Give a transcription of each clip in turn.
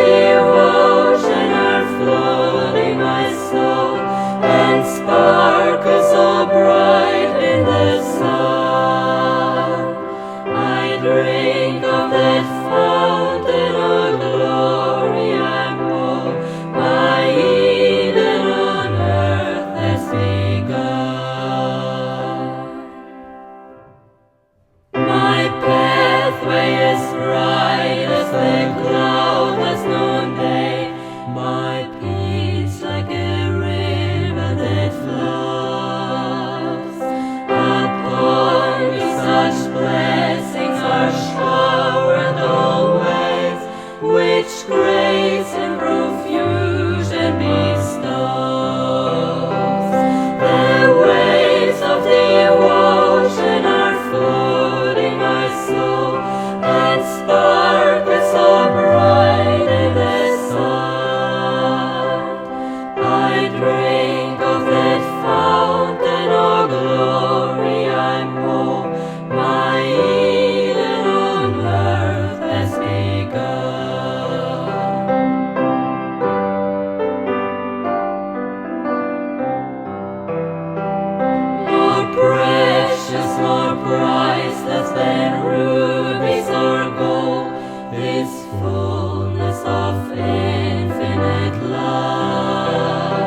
the ocean are flooding my soul, and sparkle so bright in the sun. I drink of that fountain of glory, I'm whole. My Eden on earth has begun. My pathway is bright as the cloudless noonday, my peace like a river that flows. Upon me such blessings are showered always, which grace in profusion bestows. The waves of the ocean are flooding my soul, and sparkle so bright in the sun. I drink of that fountain of glory, I'm whole. My Eden on earth has begun. More precious, more priceless than rubies or gold, this fullness of infinite love.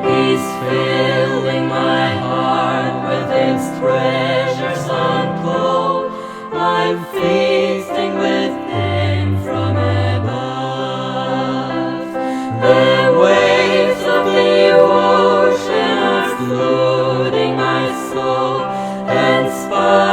He's filling my heart with its treasures untold. I'm feasting with Him from above. The waves of the ocean are flooding my soul, and sparkle